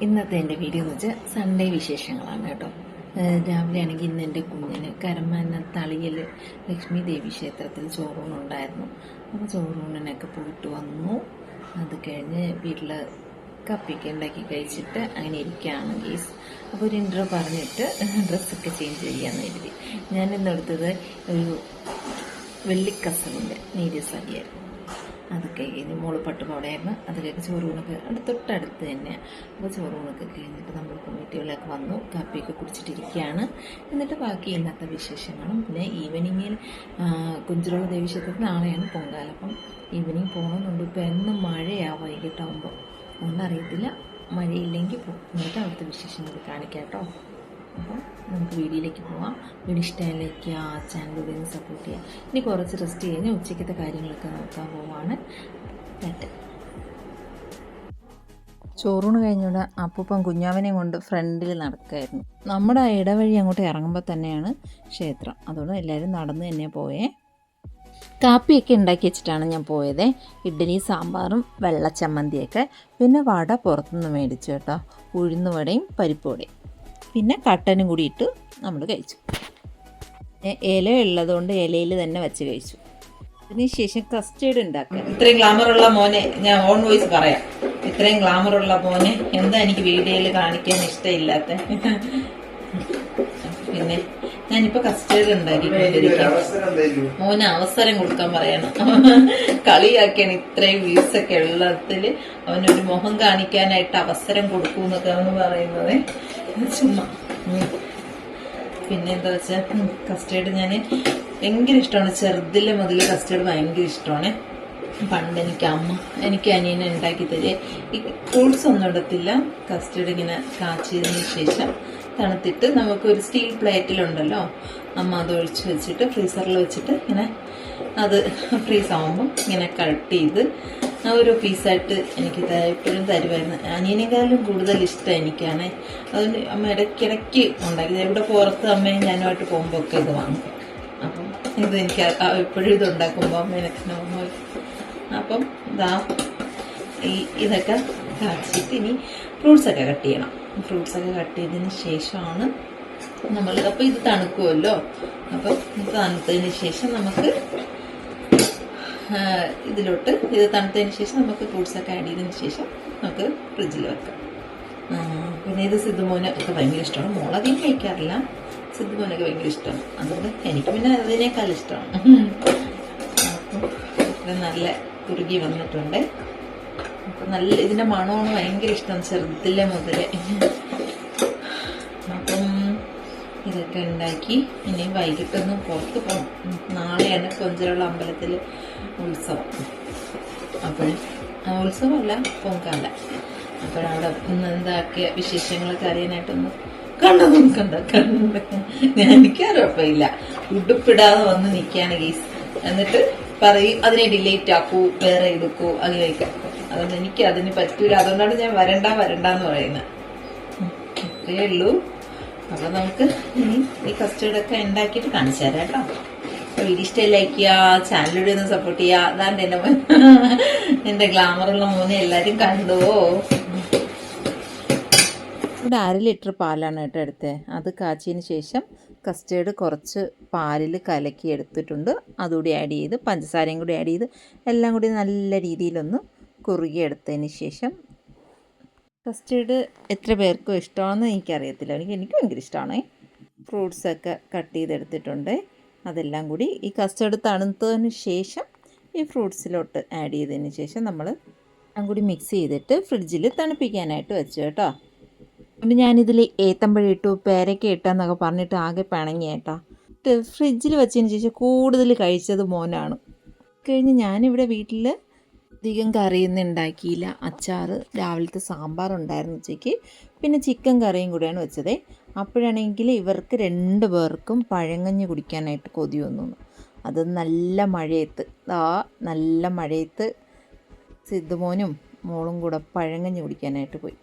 ഇന്നത്തെ എൻ്റെ വീഡിയോ എന്ന് വെച്ചാൽ സൺഡേ വിശേഷങ്ങളാണ് കേട്ടോ. രാവിലെ ആണെങ്കിൽ ഇന്ന് എൻ്റെ കുഞ്ഞിന് കരമന തളിയിൽ ലക്ഷ്മി ദേവി ക്ഷേത്രത്തിൽ ചോറൂണുണ്ടായിരുന്നു. അപ്പോൾ ചോറൂണിനൊക്കെ പോയിട്ട് വന്നു. അത് കഴിഞ്ഞ് വീട്ടിൽ കപ്പിക്ക് ഉണ്ടാക്കി കഴിച്ചിട്ട് അങ്ങനെ ഇരിക്കുകയാണ് ഗീസ്. അപ്പോൾ ഒരു ഇൻട്രോ പറഞ്ഞിട്ട് ഡ്രസ്സൊക്കെ ചേഞ്ച് ചെയ്യാമെന്ന് കരുതി. ഞാനിന്ന് എടുത്തത് ഒരു വെള്ളിക്കസവിൻ്റെ നീരിയ സാരിയായിരുന്നു. അതൊക്കെ കഴിഞ്ഞ് മോള് പട്ടുപാടായിരുന്നു. അത് കഴിഞ്ഞ് ചോറൂണൊക്കെ തൊട്ടടുത്ത് തന്നെ. അപ്പോൾ ചോറൂണൊക്കെ കഴിഞ്ഞിട്ട് നമ്മൾ കമ്മിറ്റികളൊക്കെ വന്നു, കാപ്പിയൊക്കെ കുടിച്ചിട്ടിരിക്കുകയാണ്. എന്നിട്ട് ബാക്കി ഇന്നത്തെ വിശേഷങ്ങളും പിന്നെ ഈവനിങ്ങിൽ കുഞ്ചിറോള ദേവീക്ഷേത്രത്തിൽ നാളെയാണ് പൊങ്കാല. അപ്പം ഈവനിങ് പോകണമെന്നുണ്ട്. ഇപ്പോൾ എന്നും മഴയാണ് വൈകിട്ടാകുമ്പോൾ, ഒന്നറിയത്തില്ല. മഴയില്ലെങ്കിൽ പോകും. എന്നിട്ട് അവിടുത്തെ വിശേഷങ്ങൾ കാണിക്കാം കേട്ടോ. അപ്പോൾ നമുക്ക് വീഡിയോയിലേക്ക് പോവാം. വീഡിയോ ഇഷ്ടമായിലേക്ക് ആ ചാനലിലൂടെ ഒന്ന് സപ്പോർട്ട് ചെയ്യാം. ഇനി കുറച്ച് റെസ്റ്റ് കഴിഞ്ഞ് ഉച്ചയ്ക്കത്തെ കാര്യങ്ങളൊക്കെ നോക്കാൻ പോവാണ്. ചോറൂണ് കഴിഞ്ഞുകൊണ്ട് അപ്പൂപ്പൻ കുഞ്ഞാവനെയും കൊണ്ട് ഫ്രണ്ടിൽ നടക്കുമായിരുന്നു. നമ്മുടെ ഇടവഴി അങ്ങോട്ട് ഇറങ്ങുമ്പോൾ തന്നെയാണ് ക്ഷേത്രം. അതുകൊണ്ട് എല്ലാവരും നടന്ന് തന്നെ പോയേ. കാപ്പിയൊക്കെ ഉണ്ടാക്കി വെച്ചിട്ടാണ് ഞാൻ പോയത്. ഇഡ്ഡലി, സാമ്പാറും വെള്ളച്ചമ്മന്തിയൊക്കെ, പിന്നെ വട പുറത്തുനിന്ന് മേടിച്ചു കേട്ടോ. ഉഴുന്നുവടയും പരിപ്പുവടയും, പിന്നെ കട്ടനും കൂടി ഇട്ട് നമ്മൾ കഴിച്ചു. ഇല ഉള്ളതുകൊണ്ട് ഇലയിൽ തന്നെ വെച്ച് കഴിച്ചു. അതിനുശേഷം കസ്റ്റേർഡ് ഉണ്ടാക്കുക. ഇത്രയും ഗ്ലാമറുള്ള മോനെ, ഞാൻ ഓൺ വോയിസ് പറയാം, ഇത്രയും ഗ്ലാമറുള്ള മോനെ എന്താ എനിക്ക് വീഡിയോയിൽ കാണിക്കാൻ ഇഷ്ടമില്ലാത്ത? പിന്നെ ഞാനിപ്പോ കസ്റ്റേർഡ് ഉണ്ടാക്കിക്കൊണ്ടിരിക്കാം. മോന് അവസരം കൊടുക്കാൻ പറയണം. കളിയാക്കിയാണ് ഇത്രയും വ്യൂസ് ഒക്കെ ഉള്ളതില് അവനൊരു മുഖം കാണിക്കാനായിട്ട് അവസരം കൊടുക്കൂ എന്നൊക്കെ അവന് പറയുന്നത് ചുമ്മാ. പിന്നെ എന്താ വെച്ചാൽ കസ്റ്റേർഡ് ഞാൻ ഭയങ്കര ഇഷ്ടമാണ്. ചെറുതിലെ മുതൽ കസ്റ്റേർഡ് ഭയങ്കര ഇഷ്ടമാണ്. പണ്ട് എനിക്ക് അനിയനെ ഉണ്ടാക്കി തരേ. ഈ ഫ്രൂട്ട്സ് ഒന്നും ഇടത്തില്ല. കസ്റ്റേർഡ് ഇങ്ങനെ കാച്ചിയതിന് ശേഷം തണുത്തിട്ട് നമുക്കൊരു സ്റ്റീൽ പ്ലേറ്റിലുണ്ടല്ലോ, അമ്മ അത് ഒഴിച്ച് വെച്ചിട്ട് ഫ്രീസറിൽ വെച്ചിട്ട് ഇങ്ങനെ അത് ഫ്രീസ് ആകുമ്പോൾ ഇങ്ങനെ കട്ട് ചെയ്ത് ഓരോ പീസായിട്ട് എനിക്ക് എപ്പോഴും തരുമായിരുന്നു. അനിയനേക്കാളും കൂടുതൽ ഇഷ്ടം എനിക്കാണ്. അതുകൊണ്ട് അമ്മ ഇടയ്ക്കിടയ്ക്ക് ഉണ്ടാക്കി. ഇവിടെ പുറത്ത് അമ്മയും ഞാനുമായിട്ട് പോകുമ്പോൾ ഒക്കെ ഇത് വാങ്ങും. അപ്പം ഇത് എനിക്ക് എപ്പോഴും ഇത് ഉണ്ടാക്കുമ്പോൾ അമ്മ എനിക്ക് നോർമൽ. അപ്പം ഇതൊക്കെ കാച്ചിട്ട് ഇനി ഫ്രൂട്ട്സൊക്കെ കട്ട് ചെയ്യണം. ഫ്രൂട്ട്സൊക്കെ കട്ട് ചെയ്തതിന് ശേഷമാണ് നമ്മൾ, അപ്പോൾ ഇത് തണുക്കുമല്ലോ. അപ്പം ഇത് തണുത്തതിന് ശേഷം നമുക്ക് ഇതിലോട്ട്, ഇത് തണുത്തതിന് ശേഷം നമുക്ക് ഫ്രൂട്ട്സൊക്കെ ആഡ് ചെയ്തതിന് ശേഷം നമുക്ക് ഫ്രിഡ്ജിൽ വെക്കാം. പിന്നെ ഇത് സിദ്ധുമോന് ഒക്കെ ഭയങ്കര ഇഷ്ടമാണ്. മോളധികം കഴിക്കാറില്ല, സിദ്ധുമോനൊക്കെ ഭയങ്കര ഇഷ്ടമാണ്. അതുകൊണ്ട് എനിക്ക് പിന്നെ അതിനേക്കാൾ ഇഷ്ടമാണ്. അപ്പം ഇത്ര നല്ല കുറുകി വന്നിട്ടുണ്ട്. അപ്പം നല്ല ഇതിൻ്റെ മണമാണ് ഭയങ്കര ഇഷ്ടം ചെറുതിലെ മുതലേ. അപ്പം ഇതൊക്കെ ഉണ്ടാക്കി ഇനി വൈകിട്ടൊന്ന് പുറത്ത് പോകണം. നാളെയാണ് കൊഞ്ചിറോള അമ്പലത്തിൽ ഉത്സവം. ഉത്സവമല്ല, പൊങ്കാല. അപ്പോഴവിടെ ഇന്ന് എന്താക്കിയ വിശേഷങ്ങളൊക്കെ അറിയാനായിട്ടൊന്ന് കണ്ടു. എനിക്കറിയപ്പില്ല. ഉടുപ്പിടാതെ വന്ന് നിൽക്കുകയാണ് ഗീസ്. എന്നിട്ട് പറയും അതിനെ ഡിലേറ്റ് ആക്കൂ, വേറെ എടുക്കൂ, അങ്ങനെയൊക്കെ. അതുകൊണ്ട് എനിക്ക് അതിന് പറ്റൂല. അതുകൊണ്ടാണ് ഞാൻ വരണ്ടെന്ന് പറയുന്നത്. അത്രയേ ഉള്ളൂ. അപ്പൊ നമുക്ക് ഇനി ഈ കസ്റ്റേർഡൊക്കെ ഉണ്ടാക്കിയിട്ട് കാണിച്ചു തരാം കേട്ടോ. വീഡിയോ ഇഷ്ടമായി ലൈക്ക് ചെയ്യുക, ചാനലിലൂടെ ഒന്ന് സപ്പോർട്ട് ചെയ്യുക. അതാണ്ട് എന്റെ മോൻ, എന്റെ ഗ്ലാമറുള്ള മോനെ എല്ലാരും കണ്ടുവോ. ഇവിടെ 1/2 ലിറ്റർ പാലാണ് കേട്ടോ എടുത്തത്. അത് കാച്ചിയതിന് ശേഷം കസ്റ്റേർഡ് കുറച്ച് പാലിൽ കലക്കി എടുത്തിട്ടുണ്ട്. അതുകൂടി ആഡ് ചെയ്ത് പഞ്ചസാരയും കൂടി ആഡ് ചെയ്ത് എല്ലാം കൂടി നല്ല രീതിയിലൊന്ന് കുറുകിയെടുത്തതിന് ശേഷം, കസ്റ്റേർഡ് എത്ര പേർക്കും ഇഷ്ടമാണെന്ന് എനിക്കറിയത്തില്ല. എനിക്ക് ഭയങ്കര ഇഷ്ടമാണ്. ഫ്രൂട്ട്സൊക്കെ കട്ട് ചെയ്തെടുത്തിട്ടുണ്ട്. അതെല്ലാം കൂടി ഈ കസ്റ്റേർഡ് തണുത്തതിന് ശേഷം ഈ ഫ്രൂട്ട്സിലോട്ട് ആഡ് ചെയ്തതിന് ശേഷം നമ്മൾ എല്ലാം കൂടി മിക്സ് ചെയ്തിട്ട് ഫ്രിഡ്ജിൽ തണുപ്പിക്കാനായിട്ട് വെച്ചു കേട്ടോ. അതുകൊണ്ട് ഞാനിതിൽ ഏത്തമ്പഴം ഇട്ടു, പേരയ്ക്ക ഇട്ടെന്നൊക്കെ പറഞ്ഞിട്ട് ആകെ പിണങ്ങി കേട്ടോ. ഫ്രിഡ്ജിൽ വെച്ചതിന് ശേഷം കൂടുതൽ കഴിച്ചത് മോനാണ്. കഴിഞ്ഞ് ഞാനിവിടെ വീട്ടിൽ അധികം കറിയൊന്നും ഉണ്ടാക്കിയില്ല. അച്ചാറ്, രാവിലത്തെ സാമ്പാറുണ്ടായിരുന്നു ഉച്ചയ്ക്ക്, പിന്നെ ചിക്കൻ കറിയും കൂടെയാണ് വെച്ചത്. അപ്പോഴാണെങ്കിൽ ഇവർക്ക് 2 പേർക്കും പഴങ്കഞ്ഞി കുടിക്കാനായിട്ട് കൊതി വന്നു. അത് നല്ല മഴയത്ത് സിദ്ധുമോനും മോളും കൂടെ പഴങ്കഞ്ഞി കുടിക്കാനായിട്ട് പോയി.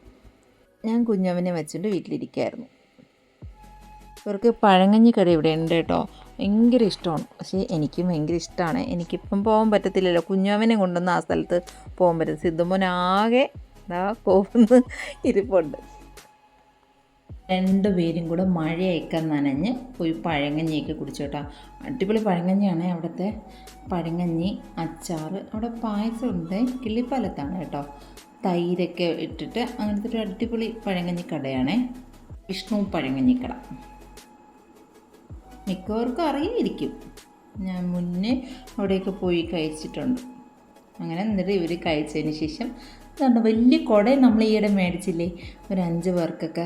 ഞാൻ കുഞ്ഞവനെ വെച്ചിട്ട് വീട്ടിലിരിക്കുകയായിരുന്നു. ഇവർക്ക് പഴങ്കഞ്ഞി കറി ഇവിടെ ഉണ്ട് കേട്ടോ. ഭയങ്കര ഇഷ്ടമാണ്. പക്ഷേ എനിക്കും ഭയങ്കര ഇഷ്ടമാണ്. എനിക്കിപ്പം പോകാൻ പറ്റത്തില്ലല്ലോ, കുഞ്ഞവനെ കൊണ്ടുവന്ന് ആ സ്ഥലത്ത് പോകാൻ പറ്റും. സിദ്ധുമോൻ ആകെ ഇതാ പോകുന്ന ഇരിപ്പുണ്ട്. രണ്ടുപേരും കൂടെ മഴയൊക്കെ നനഞ്ഞ് പോയി പഴങ്കഞ്ഞിയൊക്കെ കുടിച്ചു കേട്ടോ. അടിപൊളി പഴങ്കഞ്ഞിയാണ് അവിടുത്തെ പഴങ്കഞ്ഞി, അച്ചാറ്, അവിടെ പായസം ഉണ്ട്, കിള്ളിപ്പാലത്താണ് കേട്ടോ. തൈരൊക്കെ ഇട്ടിട്ട് അങ്ങനത്തെ ഒരു അടിപൊളി പഴങ്കഞ്ഞി കടയാണേ, വിഷ്ണു പഴങ്കഞ്ഞിക്കട. മിക്കവർക്കും അറിയായിരിക്കും, ഞാൻ മുന്നേ അവിടെയൊക്കെ പോയി കഴിച്ചിട്ടുണ്ട്. അങ്ങനെ എന്നിട്ട് ഇവർ കഴിച്ചതിന് ശേഷം ഇതുണ്ട് വലിയ കുടയും നമ്മൾ ഈയിടെ മേടിച്ചില്ലേ ഒരു 5 പേർക്കൊക്കെ,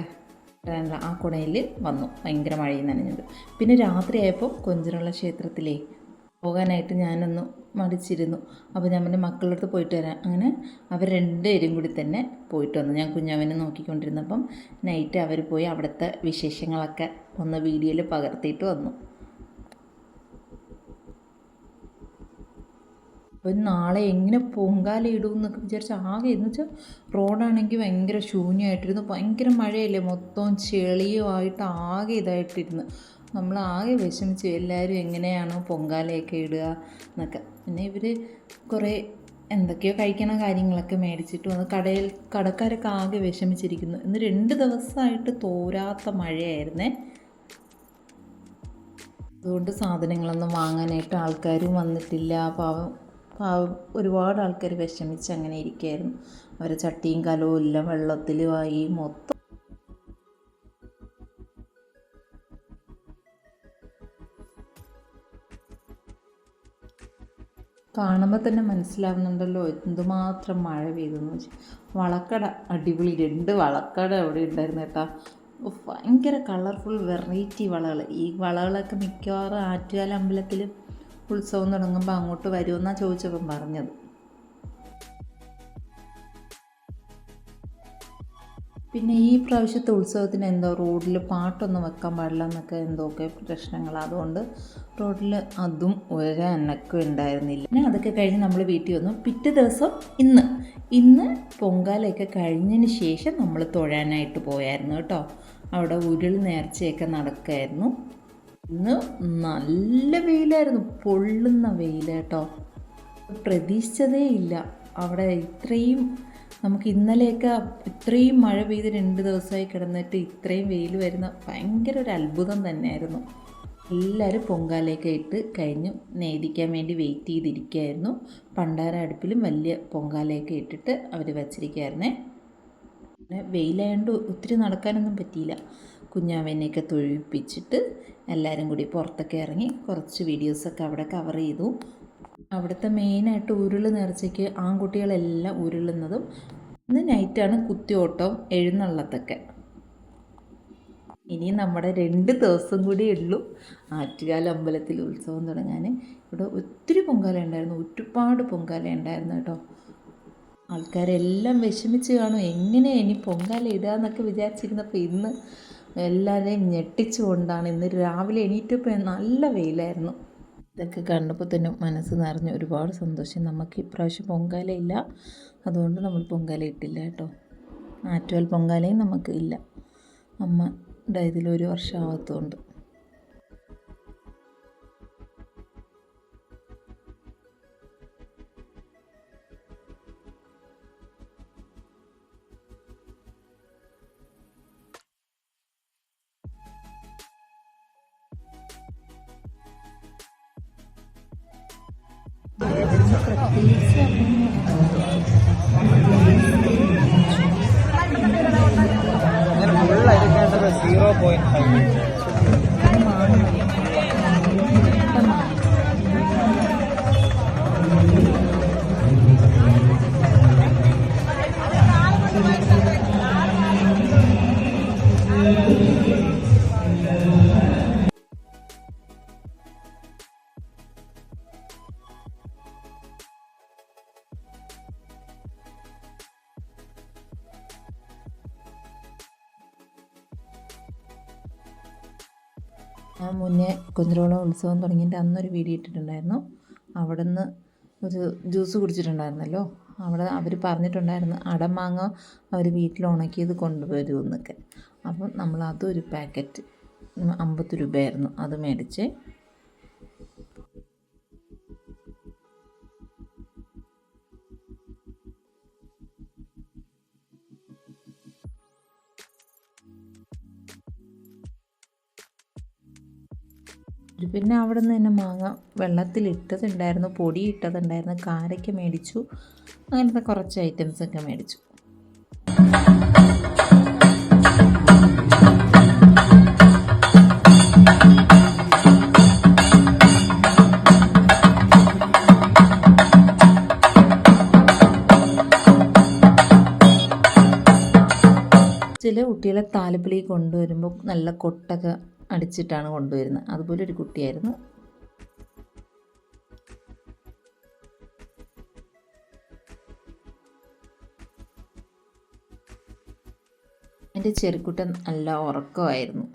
ആ കുടയിൽ വന്നു. ഭയങ്കര മഴയും നനഞ്ഞത്. പിന്നെ രാത്രിയായപ്പോൾ കൊഞ്ചിനുള്ള ക്ഷേത്രത്തിലേ പോകാനായിട്ട് ഞാനൊന്ന് മടിച്ചിരുന്നു. അപ്പോൾ ഞാൻ എൻ്റെ മക്കളുടെ അടുത്ത് പോയിട്ട് വരാം. അങ്ങനെ അവർ 2 പേരും കൂടി തന്നെ പോയിട്ട് വന്നു. ഞാൻ കുഞ്ഞവനെ നോക്കിക്കൊണ്ടിരുന്നപ്പം നൈറ്റ് അവർ പോയി അവിടുത്തെ വിശേഷങ്ങളൊക്കെ ഒന്ന് വീഡിയോയിൽ പകർത്തിയിട്ട് വന്നു. അപ്പോൾ നാളെ എങ്ങനെ പൊങ്കാല ഇടും എന്നൊക്കെ വിചാരിച്ച് ആകെ, എന്ന് വെച്ചാൽ റോഡാണെങ്കിൽ ഭയങ്കര ശൂന്യമായിട്ടിരുന്നു. ഭയങ്കര മഴയല്ലേ, മൊത്തം ചെളിയുമായിട്ട് ആകെ ഇതായിട്ടിരുന്നു. നമ്മൾ ആകെ വിഷമിച്ചു, എല്ലാവരും എങ്ങനെയാണോ പൊങ്കാലയൊക്കെ ഇടുക എന്നൊക്കെ. പിന്നെ ഇവർ കുറേ എന്തൊക്കെയോ കഴിക്കണ കാര്യങ്ങളൊക്കെ മേടിച്ചിട്ട് വന്ന് കടക്കാരൊക്കെ ആകെ വിഷമിച്ചിരിക്കുന്നു. ഇന്ന് 2 ദിവസമായിട്ട് തോരാത്ത മഴയായിരുന്നേ. അതുകൊണ്ട് സാധനങ്ങളൊന്നും വാങ്ങാനായിട്ട് ആൾക്കാരും വന്നിട്ടില്ല. പാവം ഒരുപാട് ആൾക്കാർ വിഷമിച്ച് അങ്ങനെ ഇരിക്കുകയായിരുന്നു. അവരെ ചട്ടിയും കലവും എല്ലാം വെള്ളത്തിലുമായി മൊത്തം. കാണുമ്പോൾ തന്നെ മനസ്സിലാവുന്നുണ്ടല്ലോ എന്തുമാത്രം മഴ പെയ്തെന്ന് വെച്ചാൽ. വളക്കട അടിപൊളി, 2 വളക്കട അവിടെ ഉണ്ടായിരുന്നു കേട്ടോ. ഭയങ്കര കളർഫുൾ വെറൈറ്റി വളകൾ. ഈ വളകളൊക്കെ മിക്കവാറും ആറ്റുകാൽ അമ്പലത്തിൽ ഉത്സവം തുടങ്ങുമ്പോൾ അങ്ങോട്ട് വരുമെന്നാണ് ചോദിച്ചപ്പം പറഞ്ഞത്. പിന്നെ ഈ പ്രാവശ്യത്തെ ഉത്സവത്തിന് എന്തോ റോഡിൽ പാട്ടൊന്നും വെക്കാൻ പാടില്ല എന്നൊക്കെ എന്തൊക്കെ പ്രശ്നങ്ങൾ, അതുകൊണ്ട് റോഡിൽ അതും ഒരനക്കം ഉണ്ടായിരുന്നില്ല. പിന്നെ അതൊക്കെ കഴിഞ്ഞ് നമ്മൾ വീട്ടിൽ വന്നു. പിറ്റേ ദിവസം ഇന്ന് പൊങ്കാലയൊക്കെ കഴിഞ്ഞതിന് ശേഷം നമ്മൾ തൊഴാനായിട്ട് പോയായിരുന്നു കേട്ടോ. അവിടെ ഉരുൾ നേർച്ചയൊക്കെ നടക്കുമായിരുന്നു. ഇന്ന് നല്ല വെയിലായിരുന്നു, പൊള്ളുന്ന വെയിൽ കേട്ടോ. പ്രതീക്ഷിച്ചതേ ഇല്ല അവിടെ ഇത്രയും, നമുക്ക് ഇന്നലെയൊക്കെ ഇത്രയും മഴ പെയ്ത് 2 ദിവസമായി കിടന്നിട്ട് ഇത്രയും വെയിൽ വരുന്ന ഭയങ്കര ഒരു അത്ഭുതം തന്നെയായിരുന്നു. എല്ലാവരും പൊങ്കാലയൊക്കെ ഇട്ട് കഴിഞ്ഞു നേദിക്കാൻ വേണ്ടി വെയിറ്റ് ചെയ്തിരിക്കുകയായിരുന്നു. പണ്ടാര അടുപ്പിലും വലിയ പൊങ്കാലയൊക്കെ ഇട്ടിട്ട് അവർ വച്ചിരിക്കുകയായിരുന്നേ. പിന്നെ വെയിലായതുകൊണ്ട് ഒത്തിരി നടക്കാനൊന്നും പറ്റിയില്ല. കുഞ്ഞാവേനെയൊക്കെ തൊഴിപ്പിച്ചിട്ട് എല്ലാവരും കൂടി പുറത്തൊക്കെ ഇറങ്ങി കുറച്ച് വീഡിയോസൊക്കെ അവിടെ കവർ ചെയ്തു. അവിടുത്തെ മെയിനായിട്ട് ഉരുൾ നേർച്ചയ്ക്ക് ആൺകുട്ടികളെല്ലാം ഉരുളുന്നതും, ഇന്ന് നൈറ്റാണ് കുത്തിയോട്ടം, എഴുന്നള്ളത്തൊക്കെ. ഇനി നമ്മുടെ 2 ദിവസം കൂടി ഉള്ളൂ ആറ്റുകാൽ അമ്പലത്തിൽ ഉത്സവം തുടങ്ങാൻ. ഇവിടെ ഒത്തിരി പൊങ്കാല ഉണ്ടായിരുന്നു, ഒരുപാട് പൊങ്കാല ഉണ്ടായിരുന്നു കേട്ടോ. ആൾക്കാരെല്ലാം വിഷമിച്ച് കാണും, എങ്ങനെ ഇനി പൊങ്കാല ഇടുക എന്നൊക്കെ വിചാരിച്ചിരുന്നപ്പോൾ ഇന്ന് എല്ലാവരെയും ഞെട്ടിച്ചുകൊണ്ടാണ്. ഇന്ന് രാവിലെ എണീറ്റപ്പോൾ നല്ല വെയിലായിരുന്നു. ഇതൊക്കെ കണ്ടപ്പോൾ തന്നെ മനസ്സ് നിറഞ്ഞ് ഒരുപാട് സന്തോഷം. നമുക്ക് ഇപ്രാവശ്യം പൊങ്കാല ഇല്ല, അതുകൊണ്ട് നമ്മൾ പൊങ്കാല ഇട്ടില്ല കേട്ടോ. ആറ്റുകാൽ പൊങ്കാലയും നമുക്ക് ഇല്ല, അമ്മ ഇതിലൊരു വർഷം ആവാത്തതുകൊണ്ട്. പ്രത്യേകിച്ച് ഞാൻ മുന്നേ കുഞ്ഞിരോളം ഉത്സവം തുടങ്ങിയിട്ട് അന്നൊരു വീഡിയോ ഇട്ടിട്ടുണ്ടായിരുന്നു. അവിടെ നിന്ന് ഒരു ജ്യൂസ് കുടിച്ചിട്ടുണ്ടായിരുന്നല്ലോ. അവിടെ അവർ പറഞ്ഞിട്ടുണ്ടായിരുന്നു അടമാങ്ങ അവർ വീട്ടിൽ ഉണക്കിയത് കൊണ്ടുവരുമെന്നൊക്കെ. അപ്പം നമ്മൾ അതൊരു പാക്കറ്റ് 50 രൂപയായിരുന്നു, അത് മേടിച്ച്. പിന്നെ അവിടെ നിന്ന് തന്നെ മാങ്ങ വെള്ളത്തിലിട്ടതുണ്ടായിരുന്നു, പൊടി ഇട്ടതുണ്ടായിരുന്നു, കാരയ്ക്ക മേടിച്ചു, അങ്ങനത്തെ കുറച്ച് ഐറ്റംസൊക്കെ മേടിച്ചു. ചില കുട്ടികളെ താലപ്പൊലി കൊണ്ടുവരുമ്പോൾ നല്ല കൊട്ടൊക്കെ അടിച്ചിട്ടാണ് കൊണ്ടുവരുന്നത്. അതുപോലെ ഒരു കുട്ടിയായിരുന്നു. എൻ്റെ ചെറുക്കുട്ടൻ നല്ല ഉറക്കമായിരുന്നു.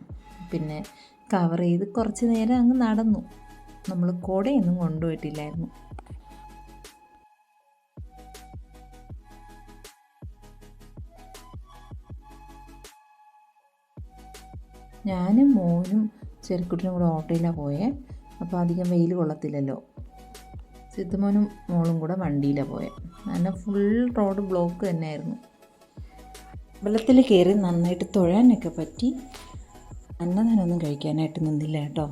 പിന്നെ കവർ ചെയ്ത് കുറച്ച് നേരം അങ്ങ് നടന്നു. നമ്മൾ കുടയൊന്നും കൊണ്ടുപോയിട്ടില്ലായിരുന്നു. ഞാനും മോനും ചെറുക്കുട്ടിനും കൂടെ ഓട്ടോയിലാണ് പോയത്. അപ്പോൾ അധികം വെയിൽ കൊള്ളത്തില്ലല്ലോ. സിദ്ധുമോനും മോളും കൂടെ വണ്ടിയിലാണ് പോയത്. അങ്ങനെ ഫുൾ റോഡ് ബ്ലോക്ക് തന്നെയായിരുന്നു. അമ്പലത്തിൽ കയറി നന്നായിട്ട് തൊഴാനൊക്കെ പറ്റി. അന്നദാനമൊന്നും കഴിക്കാനായിട്ട് നിന്നില്ല കേട്ടോ.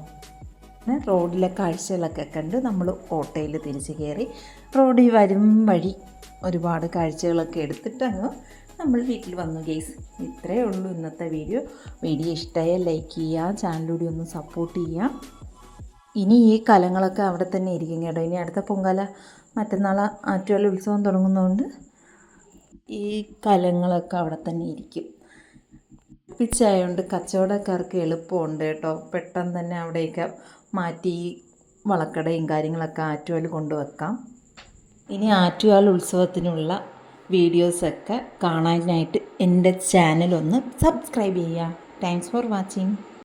പിന്നെ റോഡിലെ കാഴ്ചകളൊക്കെ കണ്ട് നമ്മൾ ഓട്ടോയിൽ തിരിച്ച് കയറി. റോഡിൽ വരും വഴി ഒരുപാട് കാഴ്ചകളൊക്കെ എടുത്തിട്ട് അങ്ങ് നമ്മൾ വീട്ടിൽ വന്നു ഗെയ്സ്. ഇത്രയേ ഉള്ളൂ ഇന്നത്തെ വീഡിയോ. വീഡിയോ ഇഷ്ടമായാൽ ലൈക്ക് ചെയ്യുക, ചാനലിലൂടെ ഒന്ന് സപ്പോർട്ട് ചെയ്യുക. ഇനി ഈ കലങ്ങളൊക്കെ അവിടെ തന്നെ ഇരിക്കും കേട്ടോ. ഇനി അടുത്ത പൊങ്കാല മറ്റന്നാൾ ആറ്റുകാൽ ഉത്സവം തുടങ്ങുന്നതുകൊണ്ട് ഈ കലങ്ങളൊക്കെ അവിടെ തന്നെ ഇരിക്കും. പിച്ചായതുകൊണ്ട് കച്ചവടക്കാർക്ക് എളുപ്പമുണ്ട് കേട്ടോ. പെട്ടെന്ന് തന്നെ അവിടെയൊക്കെ മാറ്റി വളക്കടയും കാര്യങ്ങളൊക്കെ ആറ്റുകാൽ കൊണ്ടുവെക്കാം. ഇനി ആറ്റുകാൽ ഉത്സവത്തിനുള്ള വീഡിയോസൊക്കെ കാണാനായിട്ട് എൻ്റെ ചാനലൊന്ന് സബ്സ്ക്രൈബ് ചെയ്യുക. Thanks for watching.